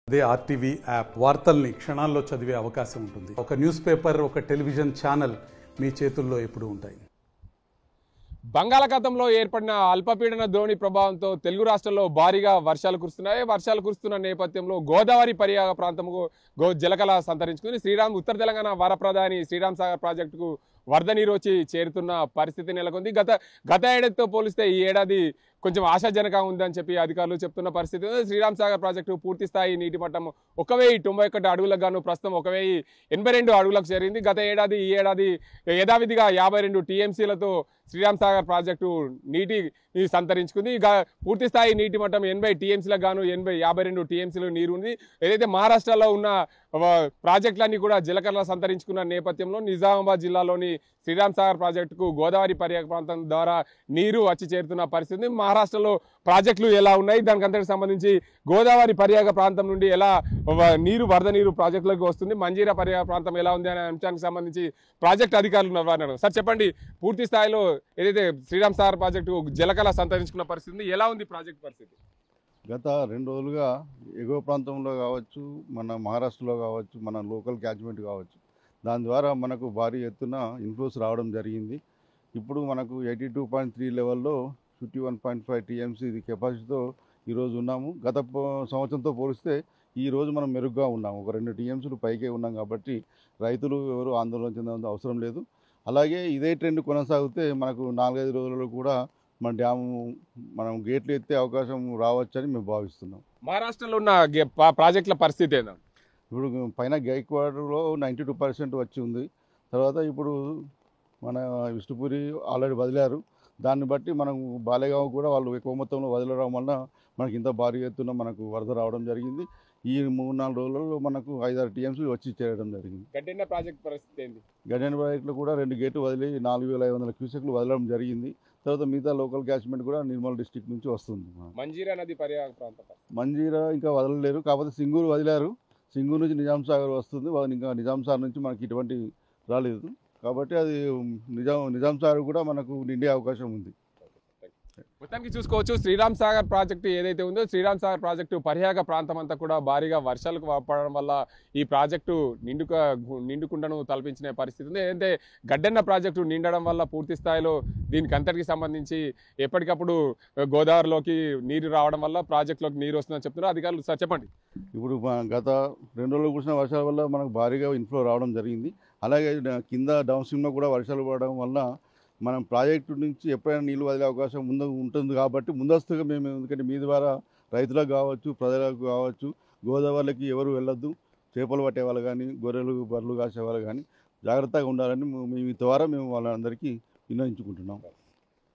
అదే RTV app వార్తల్ని క్షణాల్లో చదివే అవకాశం ఉంటుంది. ఒక న్యూస్ పేపర్, ఒక టెలివిజన్ ఛానల్ మీ చేతుల్లో ఎప్పుడూ ఉంటాయి. బంగాళాఖాతంలో ఏర్పడిన అల్పపీడన ద్రోణి ప్రభావంతో తెలుగు రాష్ట్రాల్లో భారీగా వర్షాలు కురుస్తున్నాయి. వర్షాలు కురుస్తున్న నేపథ్యంలో గోదావరి పరియాగ ప్రాంతము జలకళ సంతరించుకుంది. ఉత్తర తెలంగాణ వరప్రధాని శ్రీరామ్ సాగర్ ప్రాజెక్టుకు వరద నీరు వచ్చి చేరుతున్న పరిస్థితి నెలకొంది. గత ఏడాదితో పోలిస్తే ఈ ఏడాది కొంచెం ఆశాజనకంగా ఉందని చెప్పి అధికారులు చెప్తున్న పరిస్థితి ఉంది. శ్రీరామ్ సాగర్ ప్రాజెక్టు పూర్తి స్థాయి నీటి మట్టం 1091 అడుగులకు గాను ప్రస్తుతం 1082 అడుగులకు చేరింది. గత ఏడాది ఈ ఏడాది యథావిధిగా 52 టీఎంసీలతో శ్రీరామ్ సాగర్ ప్రాజెక్టు నీటి సంతరించుకుంది. పూర్తి స్థాయి నీటి మట్టం 80 టీఎంసీలకు గాను 52 టీఎంసీలు నీరు ఉంది. ఏదైతే మహారాష్ట్రలో ఉన్న ప్రాజెక్టులన్నీ కూడా జలకళ సంతరించుకున్న నేపథ్యంలో నిజామాబాద్ జిల్లాలోని శ్రీరామ్ సాగర్ ప్రాజెక్టుకు గోదావరి పరియాగ ప్రాంతం ద్వారా నీరు వచ్చి చేరుతున్న పరిస్థితి. మహారాష్ట్రలో ప్రాజెక్టులు ఎలా ఉన్నాయి, దానికి అంతటికి సంబంధించి గోదావరి పరియాగ ప్రాంతం నుండి ఎలా వరద నీరు ప్రాజెక్టులకు వస్తుంది, మంజీరా పరియాగ ప్రాంతం ఎలా ఉంది అనే అంశానికి సంబంధించి ప్రాజెక్టు అధికారులు ఉన్నారు. సార్ చెప్పండి, పూర్తి స్థాయిలో ఏదైతే శ్రీరామ్ సాగర్ ప్రాజెక్టు జలకళ సంతరించుకున్న పరిస్థితి ఎలా ఉంది ప్రాజెక్టు పరిస్థితి? గత 2 రోజులుగా ఎగువ ప్రాంతంలో కావచ్చు, మన మహారాష్ట్రలో కావచ్చు, మన లోకల్ క్యాచ్మెంట్ కావచ్చు, దాని ద్వారా మనకు భారీ ఎత్తున ఇన్ఫ్లోస్ రావడం జరిగింది. ఇప్పుడు మనకు 82.3 లెవెల్లో 51.5 టీఎంసీ కెపాసిటీతో ఈరోజు ఉన్నాము. గత సంవత్సరంతో పోలిస్తే ఈరోజు మనం మెరుగ్గా ఉన్నాము. ఒక 2 టీఎంసీలు పైకే ఉన్నాం కాబట్టి రైతులు ఎవరు ఆందోళన చెందాల్సిన అవసరం లేదు. అలాగే ఇదే ట్రెండ్ కొనసాగితే మనకు 4-5 రోజులలో కూడా మన డ్యాము మనం గేట్లు ఎత్తే అవకాశం రావచ్చని మేము భావిస్తున్నాం. మహారాష్ట్రలో ఉన్న ప్రాజెక్టుల పరిస్థితి ఏందా? ఇప్పుడు పైన గైక్వాడ్లో 92% వచ్చి ఉంది. తర్వాత ఇప్పుడు మన విష్ణుపురి ఆల్రెడీ వదిలారు. దాన్ని బట్టి మనం బాలేగావ్ కూడా వాళ్ళు ఎక్కువ మొత్తంలో వదలడం వల్ల మనకి ఇంత భారీ ఎత్తున మనకు వరద రావడం జరిగింది. ఈ 3-4 రోజులలో మనకు 5-6 టీఎంసీ వచ్చి చేరడం జరిగింది. గడ్డెన్న ప్రాజెక్ట్ పరిస్థితి ఏంటి? గడ్డెన్న ప్రాజెక్టులో కూడా 2 గేట్లు వదిలి 4500 క్యూసెక్లు వదలడం జరిగింది. తర్వాత మిగతా లోకల్ క్యాచ్మెంట్ కూడా నిర్మల్ డిస్టిక్ నుంచి వస్తుంది. మంజీరా నది పరియాగ ప్రాంతం మంజీరా ఇంకా వదలలేరు, కాకపోతే సింగూరు వదిలారు. సింగూరు నుంచి నిజాం సాగర్ వస్తుంది. ఇంకా నిజాం సాగర్ నుంచి మనకి ఇటువంటి రాలేదు కాబట్టి అది నిజాం సాగర్ కూడా మనకు నిండే అవకాశం ఉంది. మొత్తానికి చూసుకోవచ్చు, శ్రీరామ్ సాగర్ ప్రాజెక్టు ఏదైతే ఉందో శ్రీరామ్ సాగర్ ప్రాజెక్టు పరియాగ ప్రాంతం అంతా కూడా భారీగా వర్షాలకు పడడం వల్ల ఈ ప్రాజెక్టు నిండుకుండను తలపించిన పరిస్థితి ఉంది. ఏదైతే గడ్డెన్న ప్రాజెక్టు నిండడం వల్ల పూర్తి స్థాయిలో దీనికి అంతటికి సంబంధించి ఎప్పటికప్పుడు గోదావరిలోకి నీరు రావడం వల్ల ప్రాజెక్టులోకి నీరు వస్తుందని చెప్తున్నారు అధికారులు. సార్ చెప్పండి, ఇప్పుడు గత 2 రోజులు కురిసిన వర్షాల వల్ల మనకు భారీగా ఇన్ఫ్లో రావడం జరిగింది. అలాగే కింద డౌన్ స్ట్రీమ్లో కూడా వర్షాలు పడడం వల్ల మనం ప్రాజెక్టు నుంచి ఎప్పుడైనా నీళ్ళు వదిలే అవకాశం ఉంటుంది కాబట్టి ముందస్తుగా మేము, ఎందుకంటే మీ ద్వారా రైతులకు కావచ్చు, ప్రజలకు కావచ్చు, గోదావరికి ఎవరు వెళ్ళొద్దు, చేపలు పట్టే వాళ్ళు కానీ, గొర్రెలు బర్రెలు కాసే వాళ్ళు కానీ జాగ్రత్తగా ఉండాలని మీ ద్వారా మేము వాళ్ళందరికీ విన్నవించుకుంటున్నాం.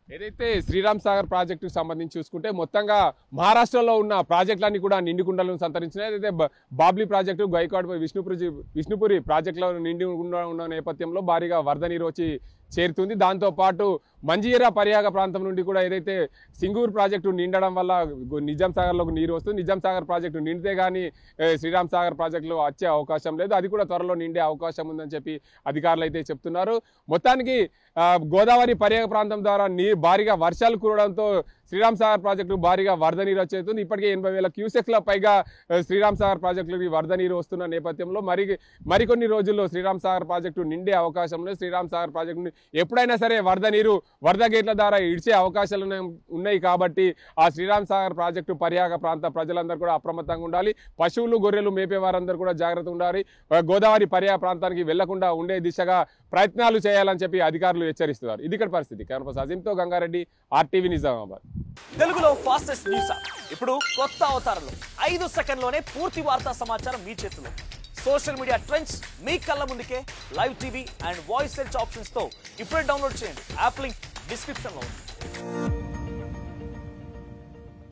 ఏదైతే శ్రీరామ్ సాగర్ ప్రాజెక్టుకు సంబంధించి చూసుకుంటే మొత్తంగా మహారాష్ట్రలో ఉన్న ప్రాజెక్టులన్నీ కూడా నిండుకుండలను సంతరించినాయి. ఏదైతే బాబ్లీ ప్రాజెక్టు, గైక్వాడ్ విష్ణుపురి ప్రాజెక్టులో నిండి ఉన్న నేపథ్యంలో భారీగా వరద నీరు వచ్చి చేరుతుంది. దాంతోపాటు మంజీరా పరియాగ ప్రాంతం నుండి కూడా ఏదైతే సింగూరు ప్రాజెక్టు నిండడం వల్ల నిజాం సాగర్లోకి నీరు వస్తుంది. నిజాం సాగర్ ప్రాజెక్టు నిండితే కానీ శ్రీరామ్ సాగర్ ప్రాజెక్టులో వచ్చే అవకాశం లేదు. అది కూడా త్వరలో నిండే అవకాశం ఉందని చెప్పి అధికారులు అయితే చెప్తున్నారు. మొత్తానికి గోదావరి పరియాగ ప్రాంతం ద్వారా భారీగా వర్షాలు కురవడంతో శ్రీరామ్ సాగర్ ప్రాజెక్టు భారీగా వరద నీరు వచ్చేస్తుంది. ఇప్పటికే 80,000 క్యూసెక్ల పైగా శ్రీరామ్ సాగర్ ప్రాజెక్టులకి వరద నీరు వస్తున్న నేపథ్యంలో మరికొన్ని రోజుల్లో శ్రీరామ్ సాగర్ ప్రాజెక్టు నిండే అవకాశం ఉంది. శ్రీరామ్ సాగర్ ప్రాజెక్టు ఎప్పుడైనా సరే వరద గేట్ల ద్వారా ఇడిచే అవకాశాలు ఉన్నాయి కాబట్టి ఆ శ్రీరామ్ సాగర్ ప్రాజెక్టు పరియాగ ప్రాంత ప్రజలందరూ కూడా అప్రమత్తంగా ఉండాలి. పశువులు, గొర్రెలు మేపే వారందరూ కూడా జాగ్రత్తగా ఉండాలి. గోదావరి పరియాగ ప్రాంతానికి వెళ్లకుండా ఉండే దిశగా ప్రయత్నాలు చేయాలని చెప్పి అధికారులు హెచ్చరిస్తున్నారు. ఇది ఇక్కడ పరిస్థితి. కెమెరా అజీంతో గంగారెడ్డి, ఆర్టీవీ నిజామాబాద్. తెలుగులో ఫాస్టెస్ట్ న్యూస్ ఇప్పుడు కొత్త అవతారంలో 5 సెకండ్లోనే పూర్తి వార్తా సమాచారం మీ చేతిలో. సోషల్ మీడియా ట్రెండ్స్ మీ కళ్ళ ముందుకే live TV and voice search options తో ఇప్పుడే డౌన్లోడ్ చేయండి. యాప్ లింక్ డిస్క్రిప్షన్ లో ఉంది.